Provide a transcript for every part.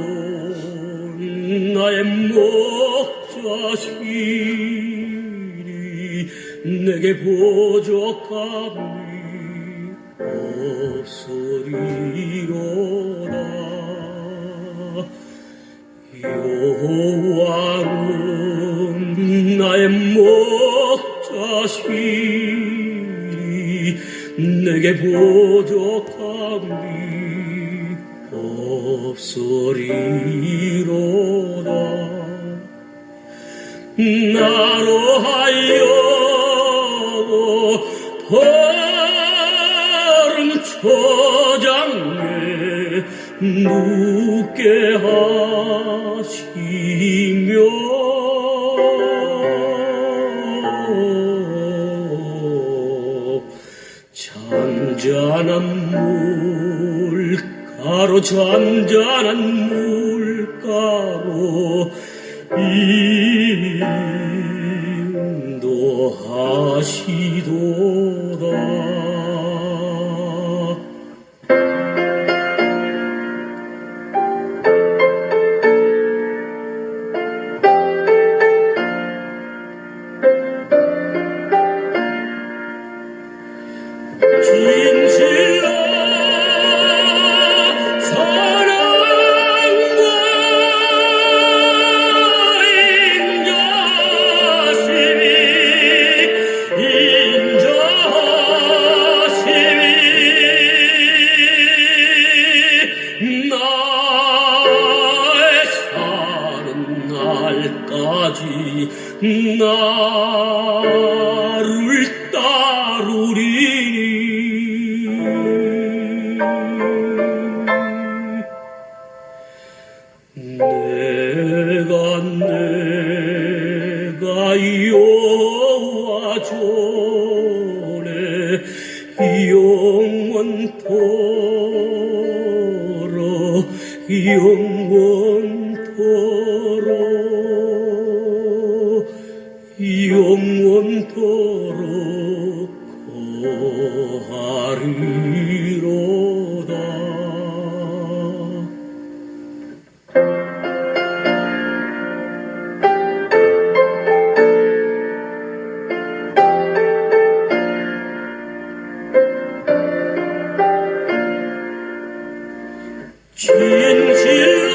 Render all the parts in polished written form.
여호와는 나의 목자시니 내게 부족함이 없으리로다. 여호와는 나의 목자시니 내게 부족함이 없으리로다. 나로 하여금 바른 초장에 눕게 하시며 잔잔한 물가로 인도하시도다. 나를 따르리니 내가 여호와 전에 영원토록 거하리로다. 진실로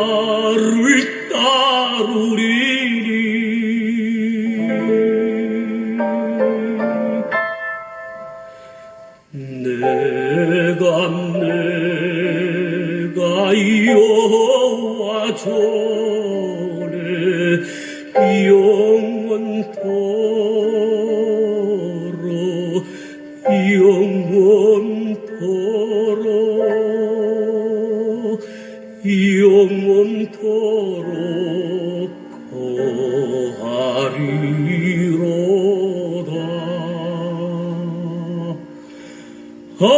나를 따르리니 내가 여호와 전에 영원토록 거하리로다. 아멘.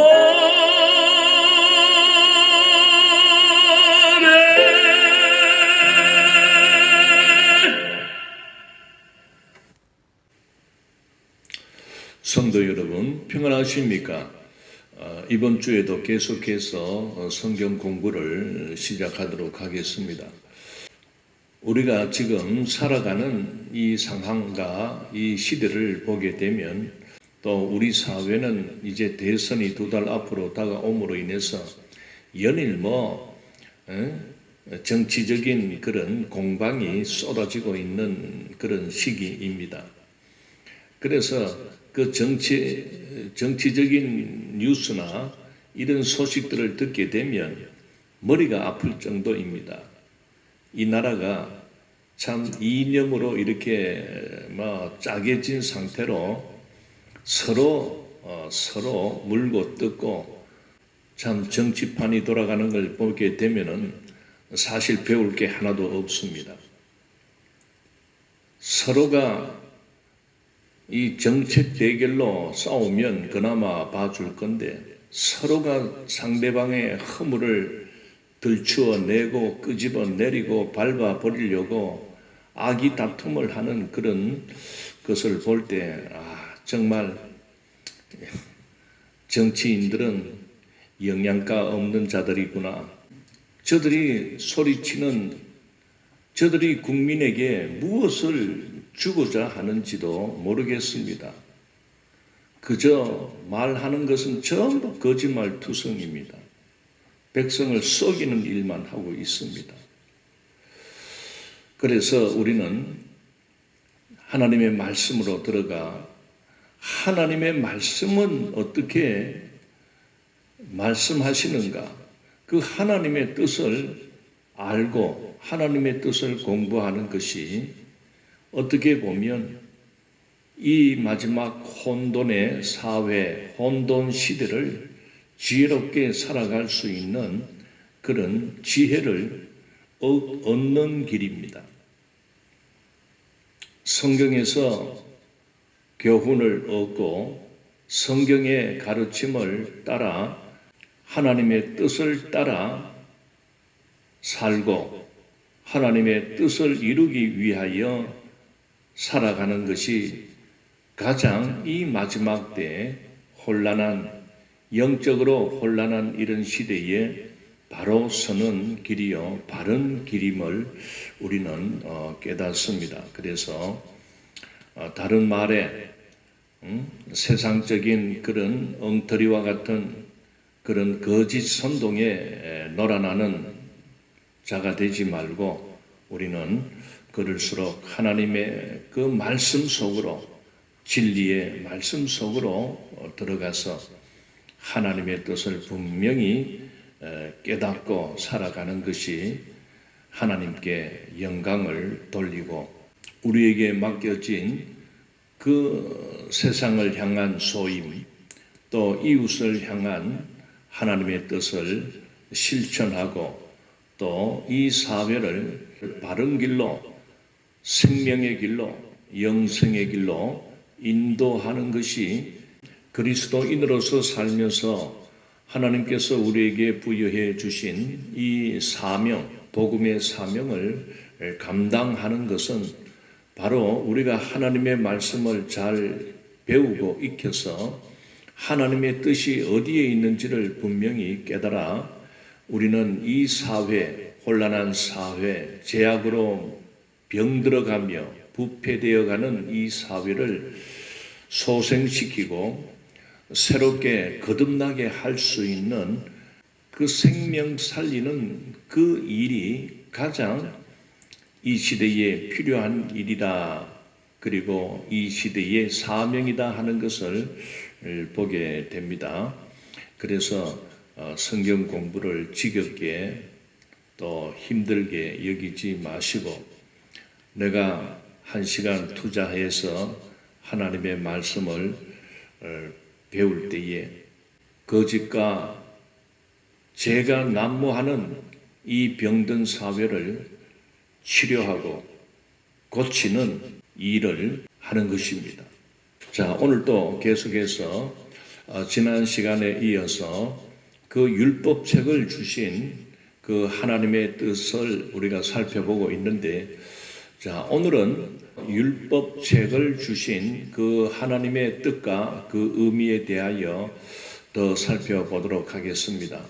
성도 여러분, 평안하십니까? 이번 주에도 계속해서 성경 공부를 시작하도록 하겠습니다. 우리가 지금 살아가는 이 상황과 이 시대를 보게 되면 또 우리 사회는 이제 대선이 2달 앞으로 다가옴으로 인해서 연일 정치적인 그런 공방이 쏟아지고 있는 그런 시기입니다. 그래서 그 정치적인 뉴스나 이런 소식들을 듣게 되면 머리가 아플 정도입니다. 이 나라가 참 이념으로 이렇게 짜게진 상태로 서로 물고 뜯고 참 정치판이 돌아가는 걸 보게 되면은 사실 배울 게 하나도 없습니다. 서로가 이 정책 대결로 싸우면 그나마 봐줄 건데 서로가 상대방의 허물을 들추어내고 끄집어내리고 밟아버리려고 악의 다툼을 하는 그런 것을 볼 때 정말 정치인들은 영양가 없는 자들이구나. 저들이 소리치는 저들이 국민에게 무엇을 주고자 하는지도 모르겠습니다. 그저 말하는 것은 전부 거짓말투성입니다. 백성을 속이는 일만 하고 있습니다. 그래서 우리는 하나님의 말씀으로 들어가 하나님의 말씀은 어떻게 말씀하시는가? 그 하나님의 뜻을 알고 하나님의 뜻을 공부하는 것이 어떻게 보면 이 마지막 혼돈의 사회, 혼돈 시대를 지혜롭게 살아갈 수 있는 그런 지혜를 얻는 길입니다. 성경에서 교훈을 얻고 성경의 가르침을 따라 하나님의 뜻을 따라 살고 하나님의 뜻을 이루기 위하여 살아가는 것이 가장 이 마지막 때에 영적으로 혼란한 이런 시대에 바로 서는 길이요 바른 길임을 우리는 깨닫습니다. 그래서 다른 말에 세상적인 그런 엉터리와 같은 그런 거짓 선동에 놀아나는 자가 되지 말고 우리는 그럴수록 하나님의 그 말씀 속으로 진리의 말씀 속으로 들어가서 하나님의 뜻을 분명히 깨닫고 살아가는 것이 하나님께 영광을 돌리고 우리에게 맡겨진 그 세상을 향한 소임 또 이웃을 향한 하나님의 뜻을 실천하고 또 이 사회를 바른 길로 생명의 길로 영생의 길로 인도하는 것이 그리스도인으로서 살면서 하나님께서 우리에게 부여해 주신 이 사명, 복음의 사명을 감당하는 것은 바로 우리가 하나님의 말씀을 잘 배우고 익혀서 하나님의 뜻이 어디에 있는지를 분명히 깨달아 우리는 이 사회, 혼란한 사회, 제약으로 병들어가며 부패되어가는 이 사회를 소생시키고 새롭게 거듭나게 할 수 있는 그 생명 살리는 그 일이 가장 이 시대에 필요한 일이다. 그리고 이 시대의 사명이다 하는 것을 보게 됩니다. 그래서 성경 공부를 지겹게 또 힘들게 여기지 마시고 내가 1시간 투자해서 하나님의 말씀을 배울 때에 거짓과 죄가 난무하는 이 병든 사회를 치료하고 고치는 일을 하는 것입니다. 자, 오늘도 계속해서 지난 시간에 이어서 그 율법책을 주신 그 하나님의 뜻을 우리가 살펴보고 있는데 자, 오늘은 율법책을 주신 그 하나님의 뜻과 그 의미에 대하여 더 살펴보도록 하겠습니다.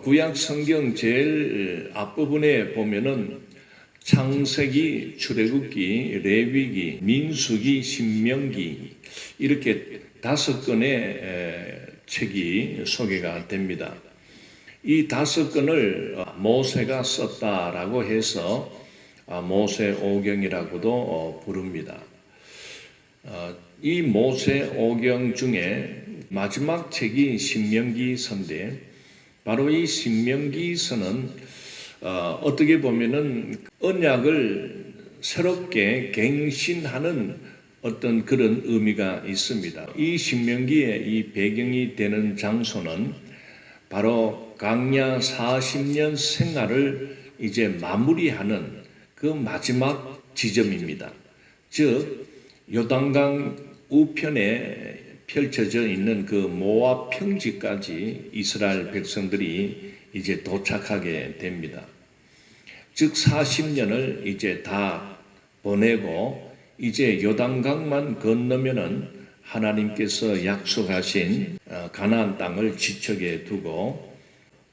구약 성경 제일 앞부분에 보면은 창세기, 출애굽기, 레위기, 민수기, 신명기 이렇게 5권의 책이 소개가 됩니다. 이 5권을 모세가 썼다라고 해서 모세오경이라고도 부릅니다. 이 모세오경 중에 마지막 책이 신명기서인데 바로 이 신명기서는 어떻게 보면은 언약을 새롭게 갱신하는 어떤 그런 의미가 있습니다. 이 신명기의 이 배경이 되는 장소는 바로 광야 40년 생활을 이제 마무리하는 그 마지막 지점입니다. 즉 요단강 우편에 펼쳐져 있는 그 모압 평지까지 이스라엘 백성들이 이제 도착하게 됩니다. 즉 40년을 이제 다 보내고 이제 요단강만 건너면은 하나님께서 약속하신 가나안 땅을 지척에 두고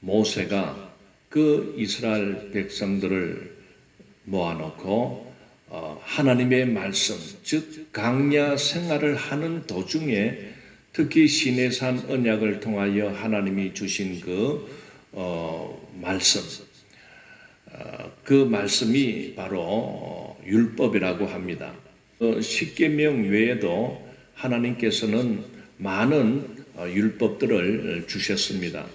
모세가 그 이스라엘 백성들을 모아놓고 하나님의 말씀, 즉 광야 생활을 하는 도중에 특히 시내산 언약을 통하여 하나님이 주신 그 말씀, 그 말씀이 바로 율법이라고 합니다. 십계명 외에도 하나님께서는 많은 율법들을 주셨습니다.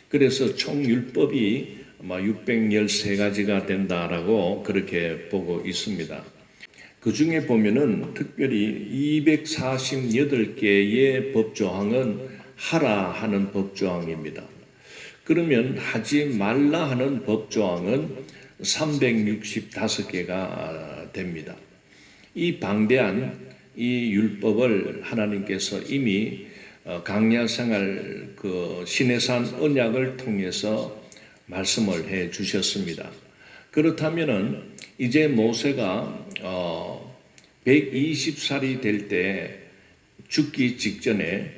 그래서 총 율법이 아마 613가지가 된다라고 그렇게 보고 있습니다. 그 중에 보면은 특별히 248개의 법조항은 하라 하는 법조항입니다. 그러면 하지 말라 하는 법조항은 365개가 됩니다. 이 방대한 이 율법을 하나님께서 이미 광야 생활 그 시내산 언약을 통해서 말씀을 해 주셨습니다. 그렇다면은 이제 모세가 120살이 될 때 죽기 직전에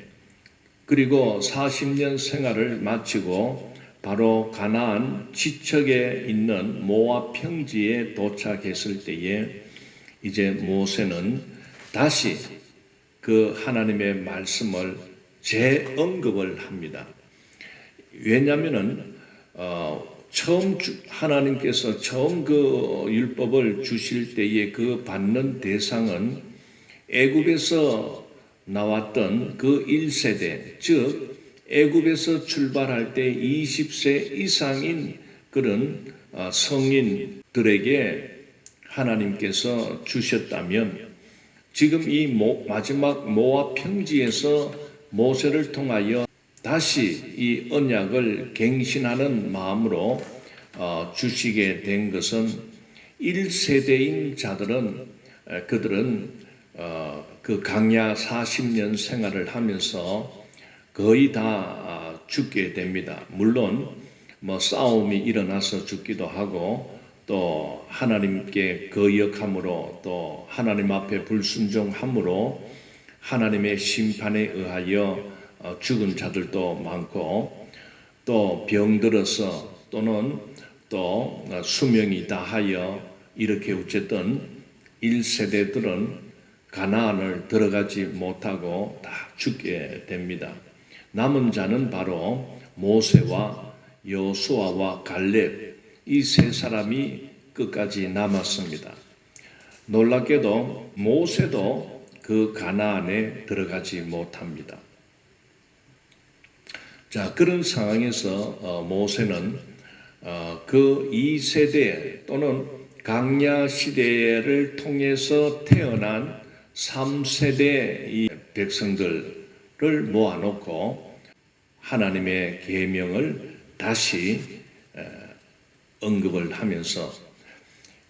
그리고 40년 생활을 마치고 바로 가나안 지척에 있는 모압 평지에 도착했을 때에 이제 모세는 다시 그 하나님의 말씀을 재언급을 합니다. 왜냐하면은 하나님께서 처음 그 율법을 주실 때에 그 받는 대상은 애굽에서 나왔던 그 1세대, 즉 애굽에서 출발할 때 20세 이상인 그런 성인들에게 하나님께서 주셨다면 지금 이 마지막 모압 평지에서 모세를 통하여 다시 이 언약을 갱신하는 마음으로 주시게 된 것은 1세대인 자들은 그들은 그 광야 40년 생활을 하면서 거의 다 죽게 됩니다. 물론 뭐 싸움이 일어나서 죽기도 하고 또 하나님께 거역함으로 또 하나님 앞에 불순종함으로 하나님의 심판에 의하여 죽은 자들도 많고 또 병들어서 또는 또 수명이 다하여 이렇게 어쨌든 1세대들은 가나안을 들어가지 못하고 다 죽게 됩니다. 남은 자는 바로 모세와 여호수아와 갈렙 이 세 사람이 끝까지 남았습니다. 놀랍게도 모세도 그 가나안에 들어가지 못합니다. 자, 그런 상황에서 모세는 그 2세대 또는 광야 시대를 통해서 태어난 3세대 이 백성들을 모아놓고 하나님의 계명을 다시 언급을 하면서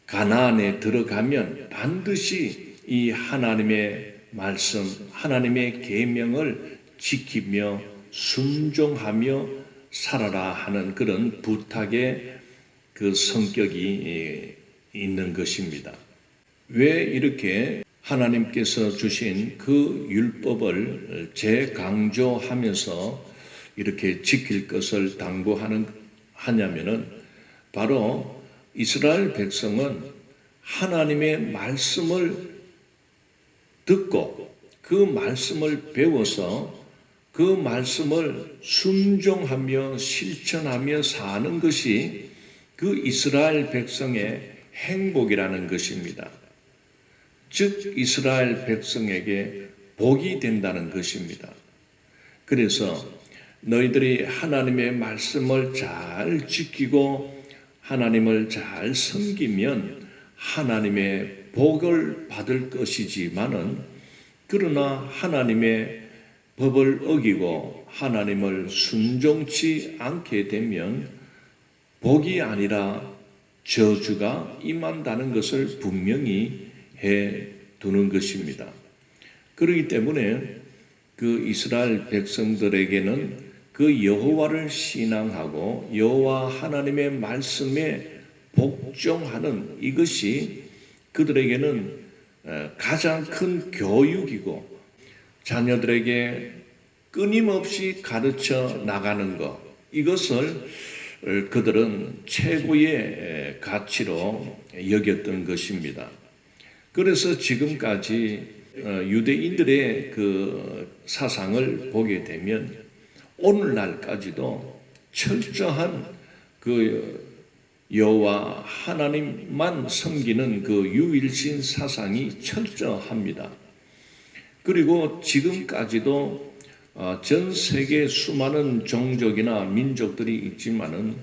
가나안에 들어가면 반드시 이 하나님의 말씀, 하나님의 계명을 지키며 순종하며 살아라 하는 그런 부탁의 그 성격이 있는 것입니다. 왜 이렇게 하나님께서 주신 그 율법을 재강조하면서 이렇게 지킬 것을 당부하냐면은 바로 이스라엘 백성은 하나님의 말씀을 듣고 그 말씀을 배워서 그 말씀을 순종하며 실천하며 사는 것이 그 이스라엘 백성의 행복이라는 것입니다. 즉 이스라엘 백성에게 복이 된다는 것입니다. 그래서 너희들이 하나님의 말씀을 잘 지키고 하나님을 잘 섬기면 하나님의 복을 받을 것이지만은 그러나 하나님의 법을 어기고 하나님을 순종치 않게 되면 복이 아니라 저주가 임한다는 것을 분명히 해 두는 것입니다. 그렇기 때문에 그 이스라엘 백성들에게는 그 여호와를 신앙하고 여호와 하나님의 말씀에 복종하는 이것이 그들에게는 가장 큰 교육이고 자녀들에게 끊임없이 가르쳐 나가는 것, 이것을 그들은 최고의 가치로 여겼던 것입니다. 그래서 지금까지 유대인들의 그 사상을 보게 되면 오늘날까지도 철저한 그 여호와 하나님만 섬기는 그 유일신 사상이 철저합니다. 그리고 지금까지도 전 세계 수많은 종족이나 민족들이 있지만은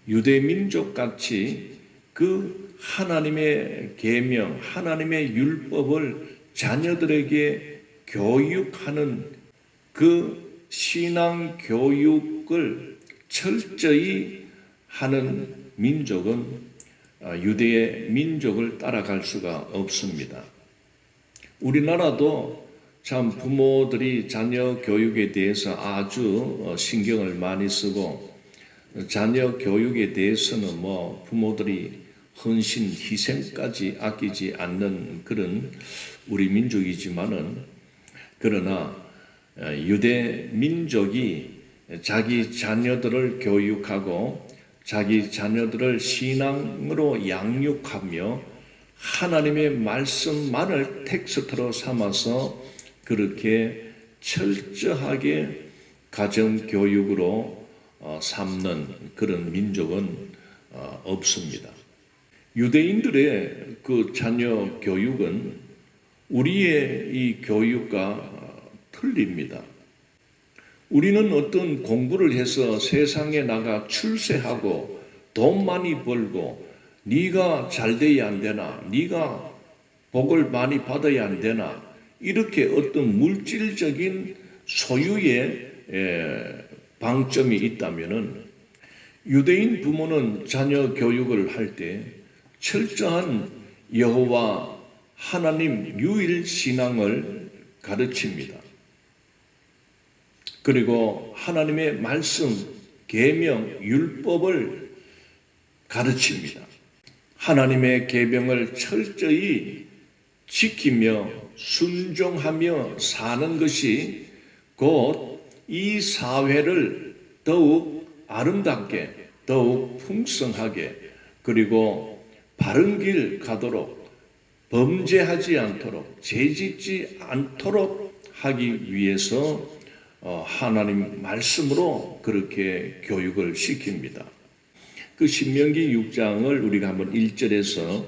유대 민족같이 그 하나님의 계명, 하나님의 율법을 자녀들에게 교육하는 그 신앙 교육을 철저히 하는 민족은 유대의 민족을 따라갈 수가 없습니다. 우리나라도 참 부모들이 자녀 교육에 대해서 아주 신경을 많이 쓰고 자녀 교육에 대해서는 부모들이 헌신, 희생까지 아끼지 않는 그런 우리 민족이지만은 그러나 유대 민족이 자기 자녀들을 교육하고 자기 자녀들을 신앙으로 양육하며 하나님의 말씀만을 텍스트로 삼아서 그렇게 철저하게 가정교육으로 삼는 그런 민족은 없습니다. 유대인들의 그 자녀 교육은 우리의 이 교육과 틀립니다. 우리는 어떤 공부를 해서 세상에 나가 출세하고 돈 많이 벌고 네가 잘 돼야 안 되나, 네가 복을 많이 받아야 안 되나, 이렇게 어떤 물질적인 소유의 방점이 있다면은 유대인 부모는 자녀 교육을 할 때 철저한 여호와 하나님 유일 신앙을 가르칩니다. 그리고 하나님의 말씀, 계명, 율법을 가르칩니다. 하나님의 계명을 철저히 지키며 순종하며 사는 것이 곧 이 사회를 더욱 아름답게, 더욱 풍성하게, 그리고 바른 길 가도록, 범죄하지 않도록, 죄짓지 않도록 하기 위해서 하나님 말씀으로 그렇게 교육을 시킵니다. 그 신명기 6장을 우리가 한번 1절에서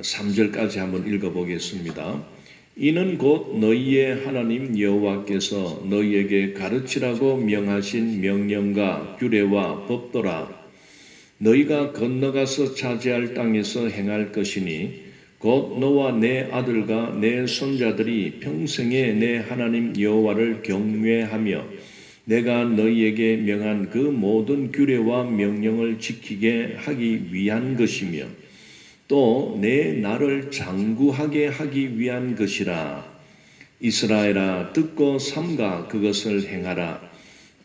3절까지 한번 읽어보겠습니다. 이는 곧 너희의 하나님 여호와께서 너희에게 가르치라고 명하신 명령과 규례와 법도라. 너희가 건너가서 차지할 땅에서 행할 것이니 곧 너와 내 아들과 내 손자들이 평생에 내 하나님 여호와를 경외하며 내가 너희에게 명한 그 모든 규례와 명령을 지키게 하기 위한 것이며 또 내 나를 장구하게 하기 위한 것이라. 이스라엘아 듣고 삼가 그것을 행하라.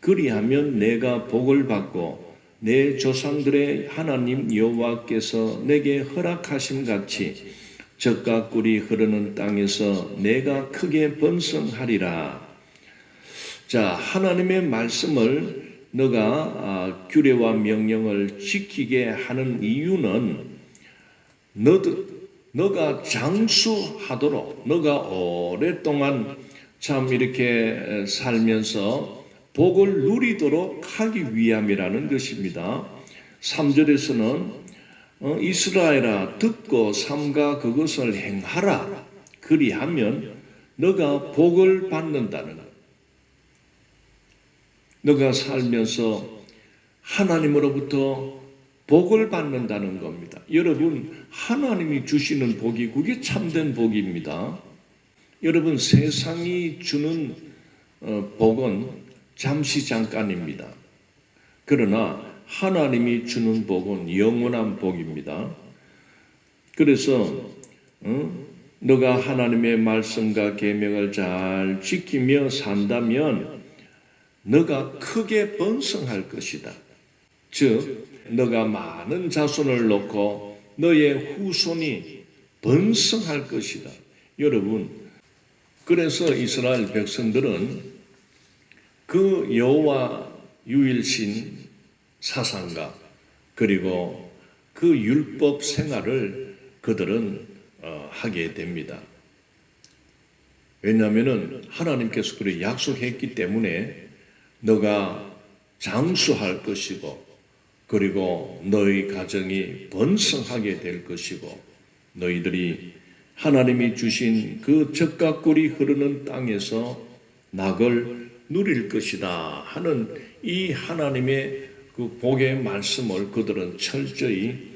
그리하면 내가 복을 받고 내 조상들의 하나님 여호와께서 내게 허락하신 같이 젖과 꿀이 흐르는 땅에서 내가 크게 번성하리라. 자, 하나님의 말씀을 너가 규례와 명령을 지키게 하는 이유는 너가 장수하도록, 너가 오랫동안 참 이렇게 살면서 복을 누리도록 하기 위함이라는 것입니다. 3절에서는 이스라엘아 듣고 삼가 그것을 행하라. 그리하면 너가 복을 받는다는 것. 너가 살면서 하나님으로부터 복을 받는다는 겁니다. 여러분, 하나님이 주시는 복이 그게 참된 복입니다. 여러분, 세상이 주는 복은 잠시 잠깐입니다. 그러나 하나님이 주는 복은 영원한 복입니다. 그래서 너가 하나님의 말씀과 계명을 잘 지키며 산다면 너가 크게 번성할 것이다. 즉 너가 많은 자손을 놓고 너의 후손이 번성할 것이다. 여러분, 그래서 이스라엘 백성들은 그 여호와 유일신 사상과 그리고 그 율법 생활을 그들은 하게 됩니다. 왜냐하면 하나님께서 그렇게 약속했기 때문에 너가 장수할 것이고 그리고 너희 가정이 번성하게 될 것이고 너희들이 하나님이 주신 그 젖과 꿀이 흐르는 땅에서 낙을 누릴 것이다 하는 이 하나님의 그 복의 말씀을 그들은 철저히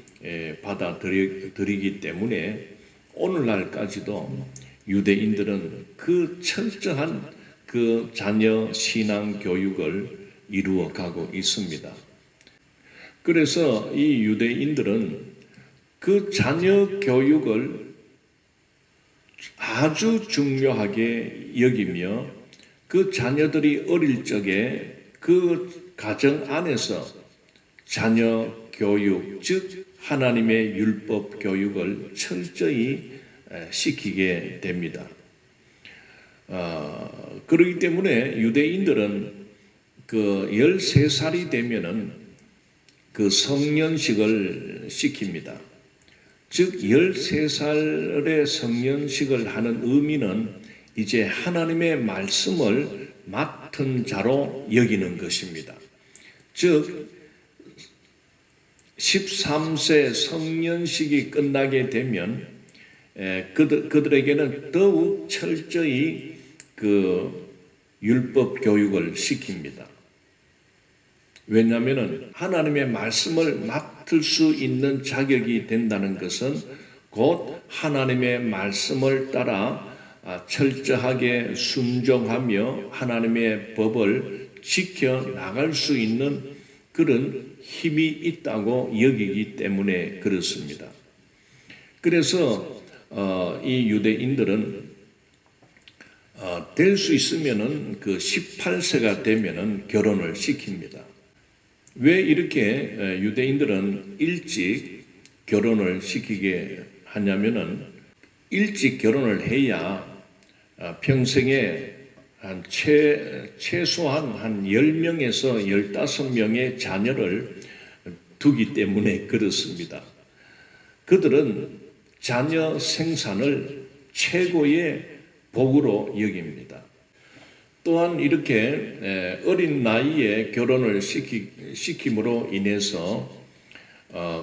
받아들이기 때문에 오늘날까지도 유대인들은 그 철저한 그 자녀 신앙 교육을 이루어가고 있습니다. 그래서 이 유대인들은 그 자녀 교육을 아주 중요하게 여기며 그 자녀들이 어릴 적에 그 가정 안에서 자녀 교육, 즉 하나님의 율법 교육을 철저히 시키게 됩니다. 그렇기 때문에 유대인들은 그 13살이 되면은 그 성년식을 시킵니다. 즉 13살의 성년식을 하는 의미는 이제 하나님의 말씀을 맡은 자로 여기는 것입니다. 즉 13세 성년식이 끝나게 되면 그들에게는 더욱 철저히 그 율법 교육을 시킵니다. 왜냐하면 하나님의 말씀을 맡을 수 있는 자격이 된다는 것은 곧 하나님의 말씀을 따라 철저하게 순종하며 하나님의 법을 지켜 나갈 수 있는 그런 힘이 있다고 여기기 때문에 그렇습니다. 그래서 이 유대인들은 될 수 있으면은 그 18세가 되면은 결혼을 시킵니다. 왜 이렇게 유대인들은 일찍 결혼을 시키게 하냐면은 일찍 결혼을 해야 평생에 최소한 한 10명에서 15명의 자녀를 두기 때문에 그렇습니다. 그들은 자녀 생산을 최고의 복으로 여깁니다. 또한 이렇게 어린 나이에 결혼을 시킴으로 인해서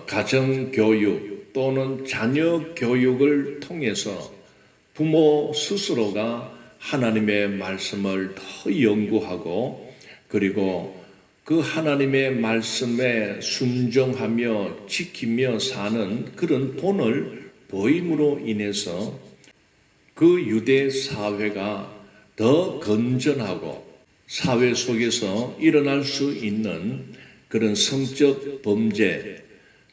가정교육 또는 자녀 교육을 통해서 부모 스스로가 하나님의 말씀을 더 연구하고 그리고 그 하나님의 말씀에 순종하며 지키며 사는 그런 본을 보임으로 인해서 그 유대 사회가 더 건전하고 사회 속에서 일어날 수 있는 그런 성적 범죄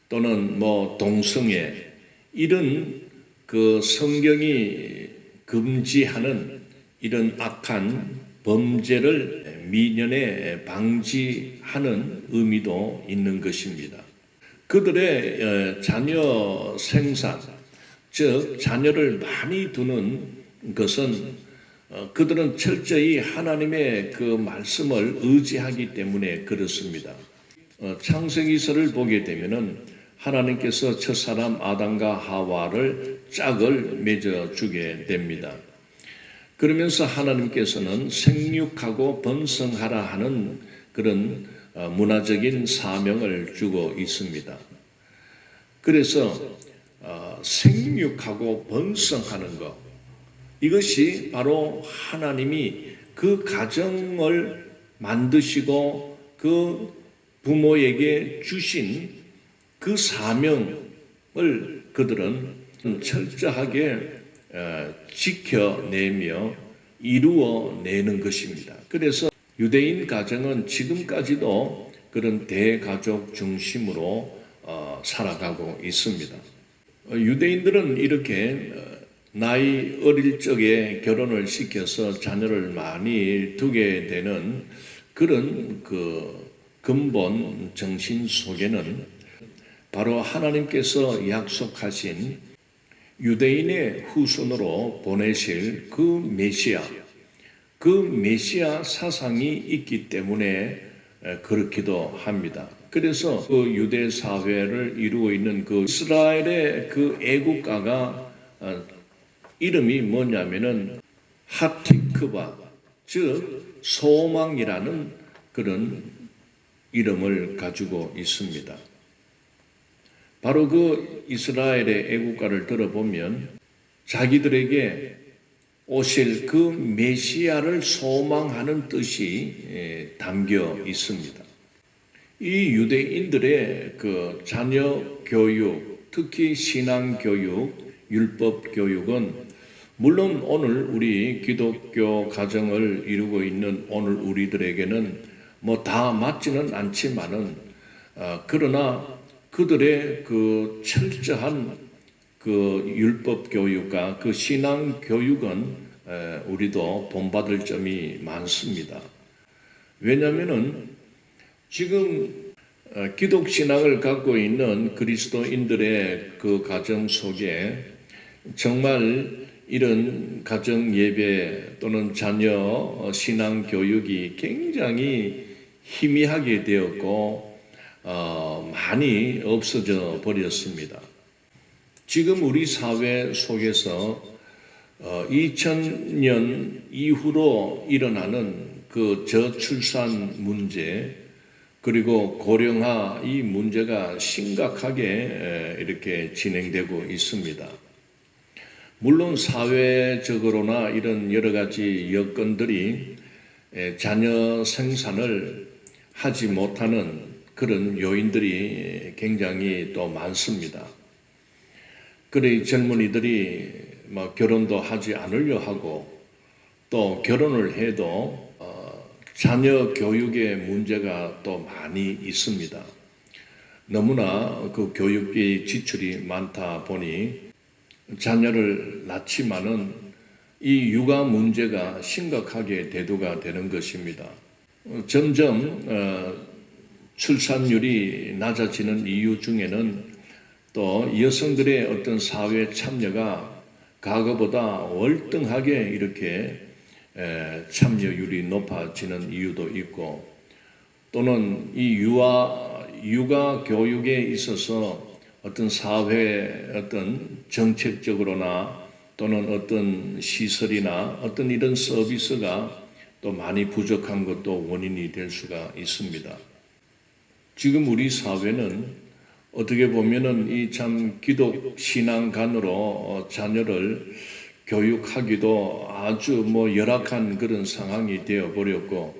또는 동성애 이런 그 성경이 금지하는 이런 악한 범죄를 미연에 방지하는 의미도 있는 것입니다. 그들의 자녀 생산, 즉 자녀를 많이 두는 것은 그들은 철저히 하나님의 그 말씀을 의지하기 때문에 그렇습니다. 창세기서를 보게 되면은 하나님께서 첫사람 아담과 하와를 짝을 맺어주게 됩니다. 그러면서 하나님께서는 생육하고 번성하라 하는 그런 문화적인 사명을 주고 있습니다. 그래서 생육하고 번성하는 것, 이것이 바로 하나님이 그 가정을 만드시고 그 부모에게 주신 그 사명을 그들은 철저하게 지켜내며 이루어내는 것입니다. 그래서 유대인 가정은 지금까지도 그런 대가족 중심으로 살아가고 있습니다. 유대인들은 이렇게 나이 어릴 적에 결혼을 시켜서 자녀를 많이 두게 되는 그런 그 근본 정신 속에는 바로 하나님께서 약속하신 유대인의 후손으로 보내실 그 메시아 사상이 있기 때문에 그렇기도 합니다. 그래서 그 유대 사회를 이루고 있는 그 이스라엘의 그 애국가가 이름이 뭐냐면은 하티크바, 즉 소망이라는 그런 이름을 가지고 있습니다. 바로 그 이스라엘의 애국가를 들어보면 자기들에게 오실 그 메시아를 소망하는 뜻이 담겨 있습니다. 이 유대인들의 그 자녀 교육, 특히 신앙 교육, 율법 교육은 물론 오늘 우리 기독교 가정을 이루고 있는 오늘 우리들에게는 뭐 다 맞지는 않지만은 그러나 그들의 그 철저한 그 율법 교육과 그 신앙 교육은 우리도 본받을 점이 많습니다. 왜냐하면은 지금 기독 신앙을 갖고 있는 그리스도인들의 그 가정 속에 정말 이런 가정 예배 또는 자녀 신앙 교육이 굉장히 희미하게 되었고 많이 없어져 버렸습니다. 지금 우리 사회 속에서 2000년 이후로 일어나는 그 저출산 문제 그리고 고령화 이 문제가 심각하게 이렇게 진행되고 있습니다. 물론 사회적으로나 이런 여러 가지 여건들이 자녀 생산을 하지 못하는 그런 요인들이 굉장히 또 많습니다. 그래 젊은이들이 결혼도 하지 않으려 하고 또 결혼을 해도 자녀 교육의 문제가 또 많이 있습니다. 너무나 그 교육비 지출이 많다 보니 자녀를 낳지만은 이 육아 문제가 심각하게 대두가 되는 것입니다. 점점 출산율이 낮아지는 이유 중에는 또 여성들의 어떤 사회 참여가 과거보다 월등하게 이렇게 참여율이 높아지는 이유도 있고 또는 이 육아 교육에 있어서 어떤 사회 어떤 정책적으로나 또는 어떤 시설이나 어떤 이런 서비스가 또 많이 부족한 것도 원인이 될 수가 있습니다. 지금 우리 사회는 어떻게 보면은 이 참 기독 신앙관으로 자녀를 교육하기도 아주 열악한 그런 상황이 되어 버렸고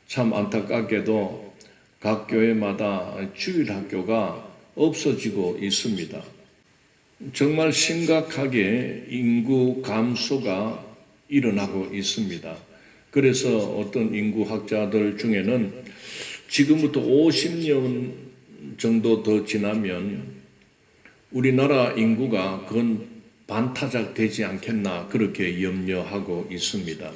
참 안타깝게도 각 교회마다 주일 학교가 없어지고 있습니다. 정말 심각하게 인구 감소가 일어나고 있습니다. 그래서 어떤 인구학자들 중에는 지금부터 50년 정도 더 지나면 우리나라 인구가 그건 반타작 되지 않겠나 그렇게 염려하고 있습니다.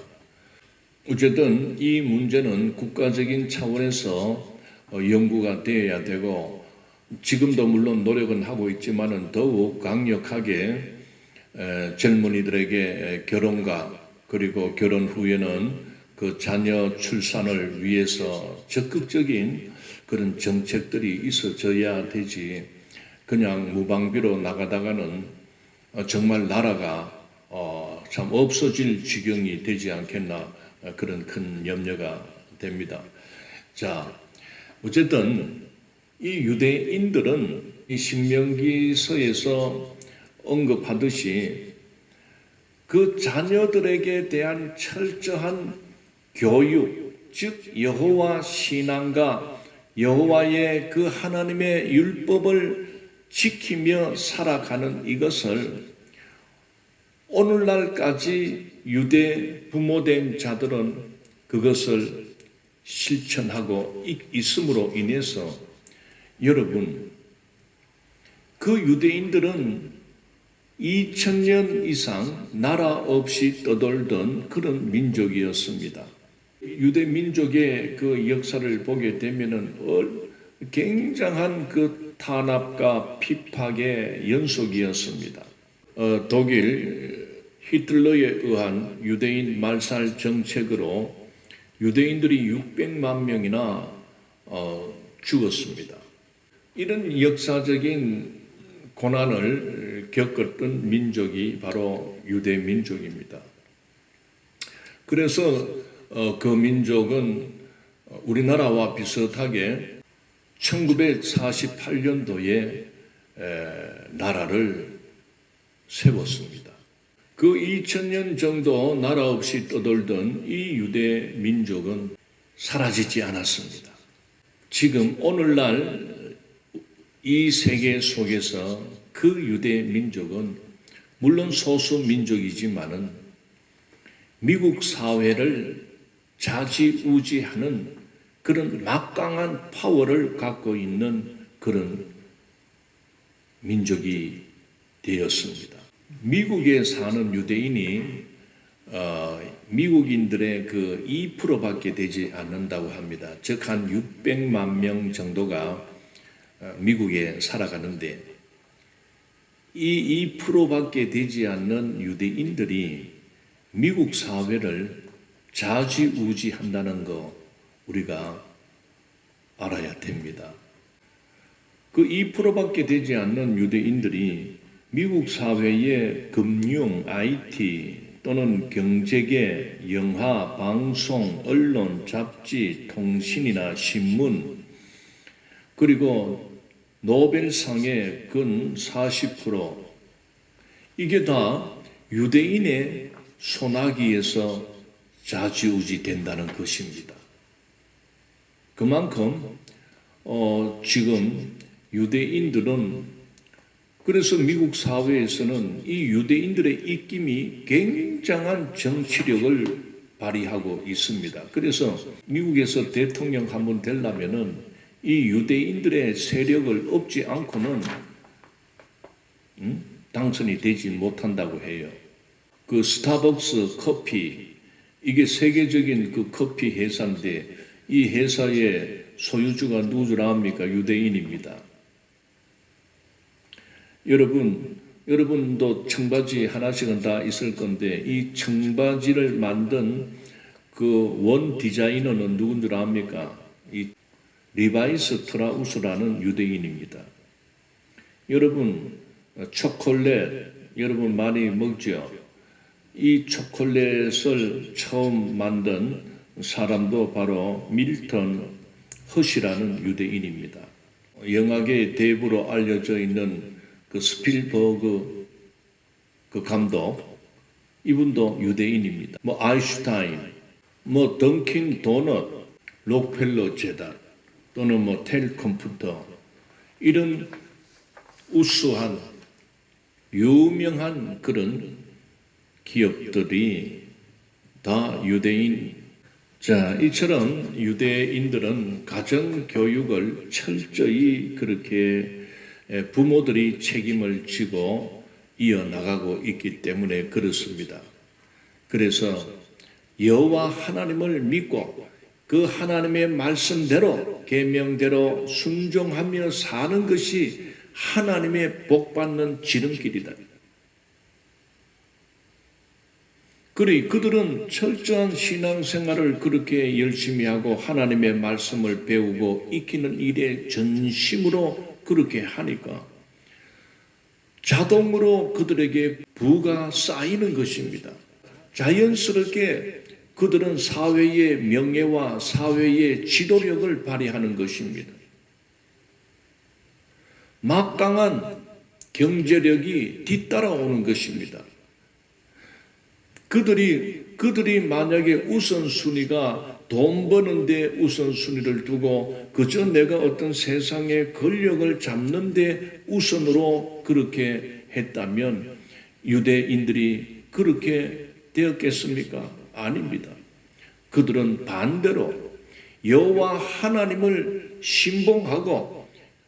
어쨌든 이 문제는 국가적인 차원에서 연구가 되어야 되고 지금도 물론 노력은 하고 있지만은 더욱 강력하게 젊은이들에게 결혼과 그리고 결혼 후에는 그 자녀 출산을 위해서 적극적인 그런 정책들이 있어져야 되지 그냥 무방비로 나가다가는 정말 나라가 참 없어질 지경이 되지 않겠나 그런 큰 염려가 됩니다. 자, 어쨌든 이 유대인들은 이 신명기서에서 언급하듯이 그 자녀들에게 대한 철저한 교육, 즉 여호와 신앙과 여호와의 그 하나님의 율법을 지키며 살아가는 이것을 오늘날까지 유대 부모된 자들은 그것을 실천하고 있음으로 인해서 여러분, 그 유대인들은 2000년 이상 나라 없이 떠돌던 그런 민족이었습니다. 유대 민족의 그 역사를 보게 되면은 굉장한 그 탄압과 핍박의 연속이었습니다. 독일 히틀러에 의한 유대인 말살 정책으로 유대인들이 600만 명이나 죽었습니다. 이런 역사적인 고난을 겪었던 민족이 바로 유대 민족입니다. 그래서 그 민족은 우리나라와 비슷하게 1948년도에 나라를 세웠습니다. 그 2000년 정도 나라 없이 떠돌던 이 유대 민족은 사라지지 않았습니다. 지금 오늘날 이 세계 속에서 그 유대 민족은 물론 소수 민족이지만은 미국 사회를 좌지우지하는 그런 막강한 파워를 갖고 있는 그런 민족이 되었습니다. 미국에 사는 유대인이 미국인들의 그 2%밖에 되지 않는다고 합니다. 즉 한 600만 명 정도가 미국에 살아가는데 이 2%밖에 되지 않는 유대인들이 미국 사회를 좌지우지한다는 거 우리가 알아야 됩니다. 그 2%밖에 되지 않는 유대인들이 미국 사회의 금융, IT 또는 경제계, 영화, 방송, 언론, 잡지, 통신이나 신문 그리고 노벨상의 근 40% 이게 다 유대인의 손아귀에서 좌지우지 된다는 것입니다. 그만큼 지금 유대인들은 그래서 미국 사회에서는 이 유대인들의 입김이 굉장한 정치력을 발휘하고 있습니다. 그래서 미국에서 대통령 한번 되려면은 이 유대인들의 세력을 업지 않고는 당선이 되지 못한다고 해요. 그 스타벅스 커피 이게 세계적인 그 커피 회사인데 이 회사의 소유주가 누구라 합니까? 유대인입니다. 여러분도 청바지 하나씩은 다 있을 건데 이 청바지를 만든 그 원 디자이너는 누군 줄 압니까? 이 리바이 스트라우스라는 유대인입니다. 여러분 초콜릿 여러분 많이 먹죠? 이 초콜릿을 처음 만든 사람도 바로 밀턴 허시라는 유대인입니다. 영화계의 대부로 알려져 있는 그 스필버그 그 감독 이분도 유대인입니다. 아인슈타인, 던킨 도넛, 록펠러 재단 또는 텔 컴퓨터 이런 우수한 유명한 그런 기업들이 다 유대인. 자, 이처럼 유대인들은 가정교육을 철저히 그렇게 부모들이 책임을 지고 이어나가고 있기 때문에 그렇습니다. 그래서 여호와 하나님을 믿고 그 하나님의 말씀대로 계명대로 순종하며 사는 것이 하나님의 복받는 지름길이다. 그들은 철저한 신앙생활을 그렇게 열심히 하고 하나님의 말씀을 배우고 익히는 일에 전심으로 그렇게 하니까 자동으로 그들에게 부가 쌓이는 것입니다. 자연스럽게 그들은 사회의 명예와 사회의 지도력을 발휘하는 것입니다. 막강한 경제력이 뒤따라오는 것입니다. 그들이 만약에 우선순위가 돈 버는데 우선순위를 두고 그저 내가 어떤 세상의 권력을 잡는데 우선으로 그렇게 했다면 유대인들이 그렇게 되었겠습니까? 아닙니다. 그들은 반대로 여호와 하나님을 신봉하고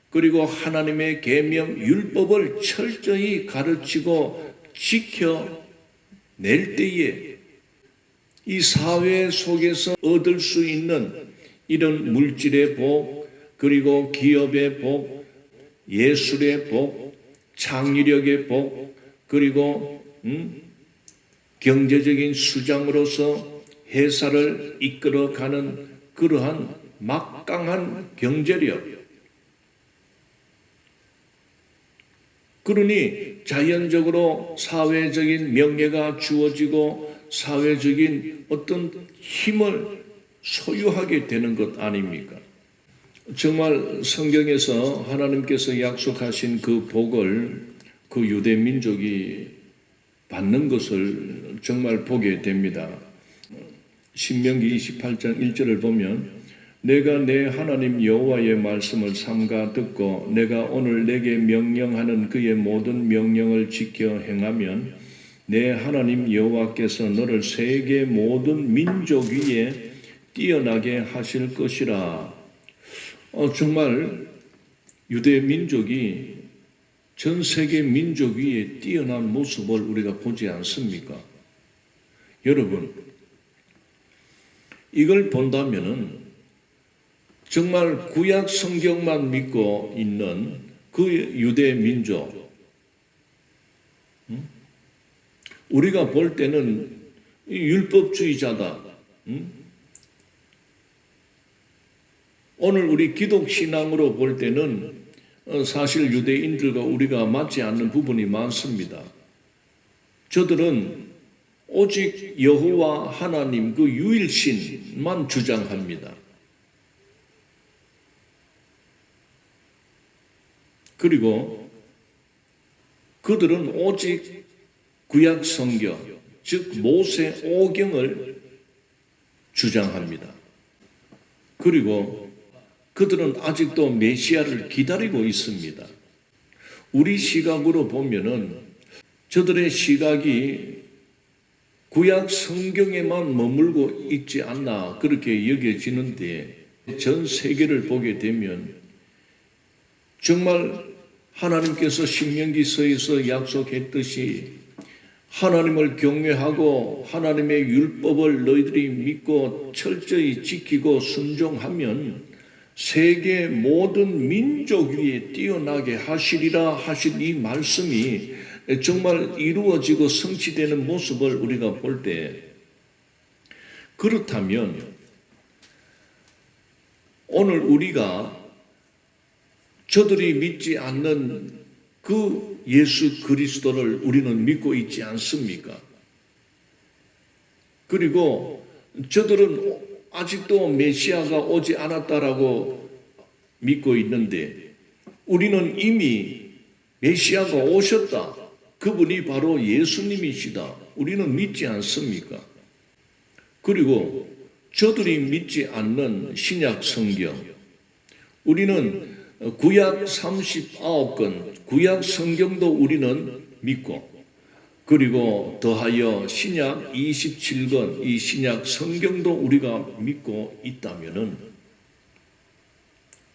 그리고 하나님의 계명 율법을 철저히 가르치고 지켜낼 때에 이 사회 속에서 얻을 수 있는 이런 물질의 복, 그리고 기업의 복, 예술의 복, 창의력의 복, 그리고 경제적인 수장으로서 회사를 이끌어가는 그러한 막강한 경제력, 그러니 자연적으로 사회적인 명예가 주어지고 사회적인 어떤 힘을 소유하게 되는 것 아닙니까? 정말 성경에서 하나님께서 약속하신 그 복을 그 유대 민족이 받는 것을 정말 보게 됩니다. 신명기 28장 1절을 보면 내가 내 하나님 여호와의 말씀을 삼가 듣고 내가 오늘 내게 명령하는 그의 모든 명령을 지켜 행하면 내 하나님 여호와께서 너를 세계 모든 민족 위에 뛰어나게 하실 것이라. 정말 유대 민족이 전 세계 민족 위에 뛰어난 모습을 우리가 보지 않습니까? 여러분, 이걸 본다면은 정말 구약 성경만 믿고 있는 그 유대 민족, 우리가 볼 때는 율법주의자다. 오늘 우리 기독신앙으로 볼 때는 사실 유대인들과 우리가 맞지 않는 부분이 많습니다. 저들은 오직 여호와 하나님 그 유일신만 주장합니다. 그리고 그들은 오직 구약 성경, 즉 모세 오경을 주장합니다. 그리고 그들은 아직도 메시아를 기다리고 있습니다. 우리 시각으로 보면은 저들의 시각이 구약 성경에만 머물고 있지 않나 그렇게 여겨지는데 전 세계를 보게 되면 정말 하나님께서 신명기서에서 약속했듯이 하나님을 경외하고 하나님의 율법을 너희들이 믿고 철저히 지키고 순종하면 세계 모든 민족 위에 뛰어나게 하시리라 하신 이 말씀이 정말 이루어지고 성취되는 모습을 우리가 볼 때, 그렇다면 오늘 우리가 저들이 믿지 않는 그 예수 그리스도를 우리는 믿고 있지 않습니까? 그리고 저들은 아직도 메시아가 오지 않았다라고 믿고 있는데 우리는 이미 메시아가 오셨다. 그분이 바로 예수님이시다. 우리는 믿지 않습니까? 그리고 저들이 믿지 않는 신약 성경, 우리는 구약 39권, 구약 성경도 우리는 믿고, 그리고 더하여 신약 27권, 이 신약 성경도 우리가 믿고 있다면은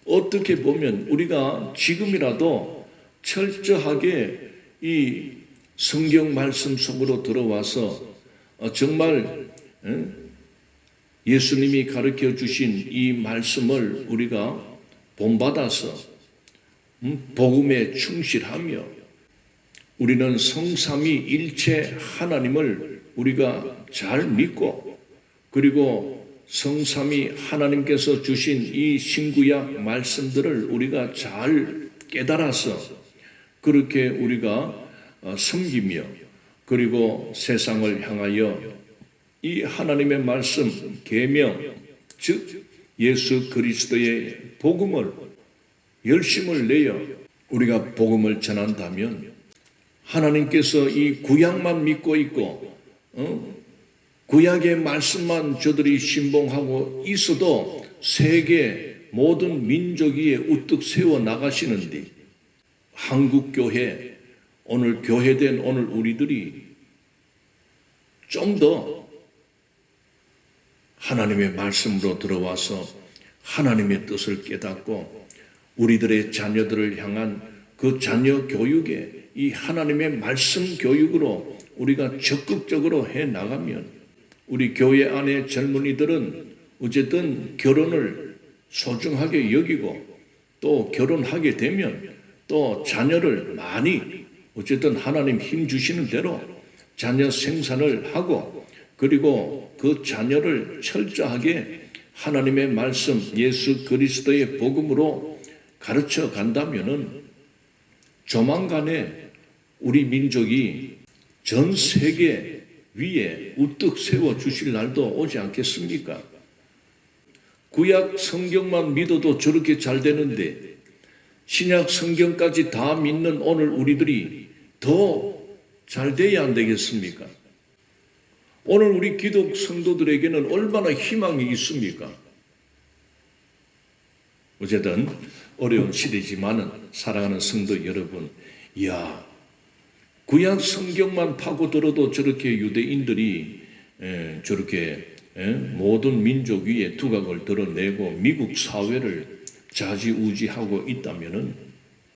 어떻게 보면 우리가 지금이라도 철저하게 이 성경 말씀 속으로 들어와서 정말 예수님이 가르쳐 주신 이 말씀을 우리가 본받아서 복음에 충실하며 우리는 성삼위일체 하나님을 우리가 잘 믿고 그리고 성삼위 하나님께서 주신 이 신구약 말씀들을 우리가 잘 깨달아서 그렇게 우리가 섬기며 그리고 세상을 향하여 이 하나님의 말씀 계명 즉 예수 그리스도의 복음을 열심을 내어 우리가 복음을 전한다면 하나님께서 이 구약만 믿고 있고 구약의 말씀만 저들이 신봉하고 있어도 세계 모든 민족 위에 우뚝 세워 나가시는데 한국교회 오늘 교회된 오늘 우리들이 좀 더 하나님의 말씀으로 들어와서 하나님의 뜻을 깨닫고 우리들의 자녀들을 향한 그 자녀 교육에 이 하나님의 말씀 교육으로 우리가 적극적으로 해 나가면 우리 교회 안에 젊은이들은 어쨌든 결혼을 소중하게 여기고 또 결혼하게 되면 또 자녀를 많이 어쨌든 하나님 힘 주시는 대로 자녀 생산을 하고 그리고 그 자녀를 철저하게 하나님의 말씀 예수 그리스도의 복음으로 가르쳐 간다면은 조만간에 우리 민족이 전 세계 위에 우뚝 세워 주실 날도 오지 않겠습니까? 구약 성경만 믿어도 저렇게 잘 되는데 신약 성경까지 다 믿는 오늘 우리들이 더 잘 돼야 안 되겠습니까? 오늘 우리 기독 성도들에게는 얼마나 희망이 있습니까? 어쨌든 어려운 시대지만은 사랑하는 성도 여러분, 이야, 구약 성경만 파고들어도 저렇게 유대인들이 저렇게 모든 민족 위에 두각을 드러내고 미국 사회를 좌지우지하고 있다면은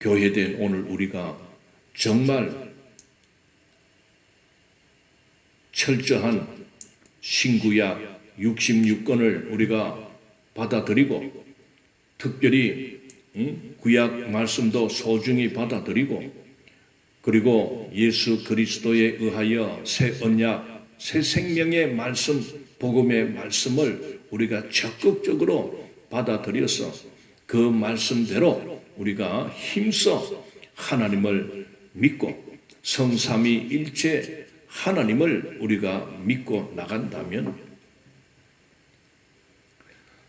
교회된 오늘 우리가 정말 철저한 신구약 66권을 우리가 받아들이고 특별히 구약 말씀도 소중히 받아들이고 그리고 예수 그리스도에 의하여 새 언약, 새 생명의 말씀, 복음의 말씀을 우리가 적극적으로 받아들여서 그 말씀대로 우리가 힘써 하나님을 믿고 성삼위일체 하나님을 우리가 믿고 나간다면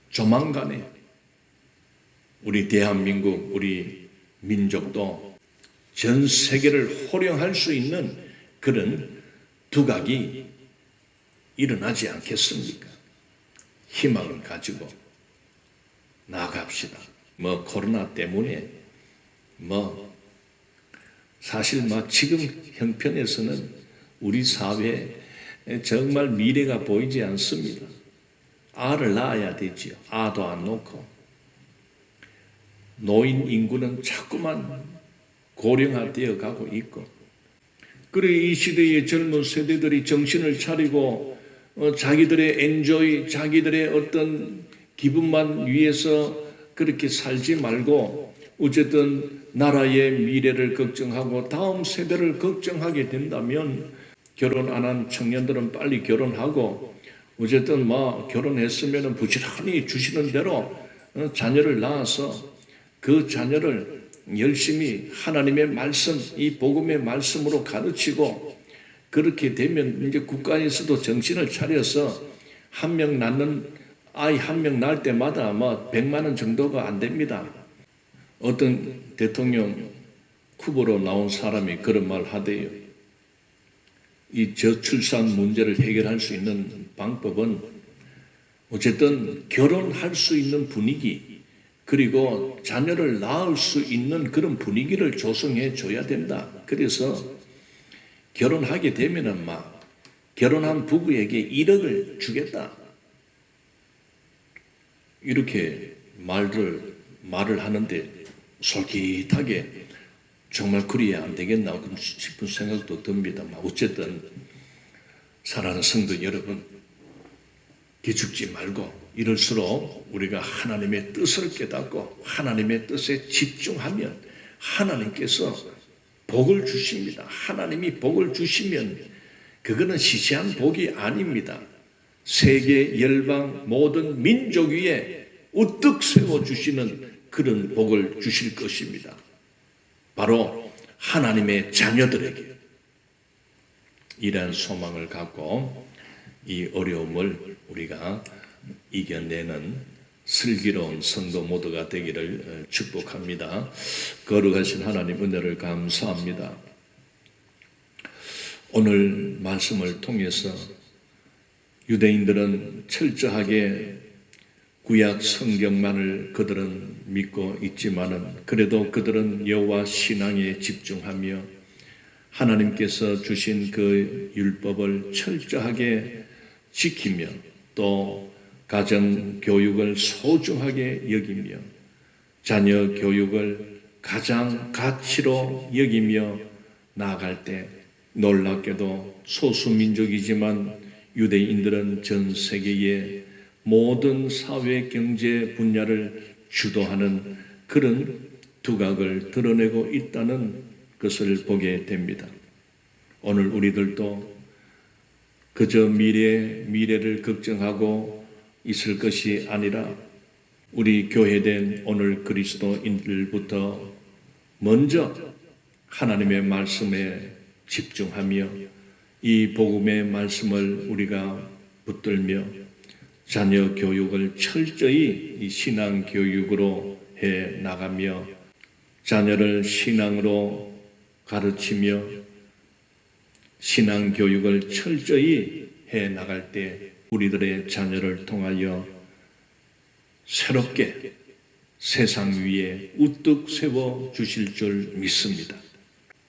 조만간에 우리 대한민국, 우리 민족도 전 세계를 호령할 수 있는 그런 두각이 일어나지 않겠습니까? 희망을 가지고 나아갑시다. 코로나 때문에 사실 지금 형편에서는 우리 사회에 정말 미래가 보이지 않습니다. 아를 낳아야 되지요. 아도 안 놓고. 노인 인구는 자꾸만 고령화되어 가고 있고 그래 이 시대의 젊은 세대들이 정신을 차리고 자기들의 엔조이, 자기들의 어떤 기분만 위해서 그렇게 살지 말고 어쨌든 나라의 미래를 걱정하고 다음 세대를 걱정하게 된다면 결혼 안 한 청년들은 빨리 결혼하고 어쨌든 결혼했으면 부지런히 주시는 대로 자녀를 낳아서 그 자녀를 열심히 하나님의 말씀, 이 복음의 말씀으로 가르치고 그렇게 되면 이제 국가에서도 정신을 차려서 한 명 낳는 아이 한 명 낳을 때마다 100만 원 정도가 안 됩니다. 어떤 대통령 후보로 나온 사람이 그런 말 하대요. 이 저출산 문제를 해결할 수 있는 방법은 어쨌든 결혼할 수 있는 분위기 그리고 자녀를 낳을 수 있는 그런 분위기를 조성해 줘야 된다. 그래서 결혼하게 되면은 결혼한 부부에게 1억을 주겠다. 이렇게 말을 하는데 솔깃하게 정말 그래야 안 되겠나 싶은 생각도 듭니다. 어쨌든 사랑하는 성도 여러분, 기죽지 말고 이럴수록 우리가 하나님의 뜻을 깨닫고 하나님의 뜻에 집중하면 하나님께서 복을 주십니다. 하나님이 복을 주시면 그거는 시시한 복이 아닙니다. 세계 열방 모든 민족 위에 우뚝 세워주시는 그런 복을 주실 것입니다. 바로 하나님의 자녀들에게 이러한 소망을 갖고 이 어려움을 우리가 이겨내는 슬기로운 성도 모두가 되기를 축복합니다. 거룩하신 하나님 은혜를 감사합니다. 오늘 말씀을 통해서 유대인들은 철저하게 구약 성경만을 그들은 믿고 있지만은 그래도 그들은 여호와 신앙에 집중하며 하나님께서 주신 그 율법을 철저하게 지키며 또 가정 교육을 소중하게 여기며 자녀 교육을 가장 가치로 여기며 나아갈 때 놀랍게도 소수민족이지만 유대인들은 전 세계의 모든 사회 경제 분야를 주도하는 그런 두각을 드러내고 있다는 것을 보게 됩니다. 오늘 우리들도 그저 미래를 걱정하고 있을 것이 아니라 우리 교회된 오늘 그리스도인들부터 먼저 하나님의 말씀에 집중하며 이 복음의 말씀을 우리가 붙들며 자녀 교육을 철저히 이 신앙 교육으로 해 나가며 자녀를 신앙으로 가르치며 신앙 교육을 철저히 해 나갈 때 우리들의 자녀를 통하여 새롭게 세상 위에 우뚝 세워 주실 줄 믿습니다.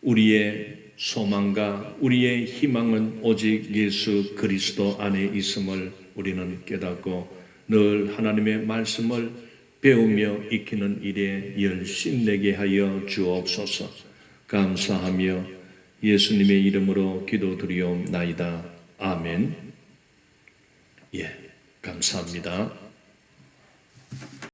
우리의 소망과 우리의 희망은 오직 예수 그리스도 안에 있음을 우리는 깨닫고 늘 하나님의 말씀을 배우며 익히는 일에 열심내게 하여 주옵소서. 감사하며 예수님의 이름으로 기도드리옵나이다. 아멘. 감사합니다.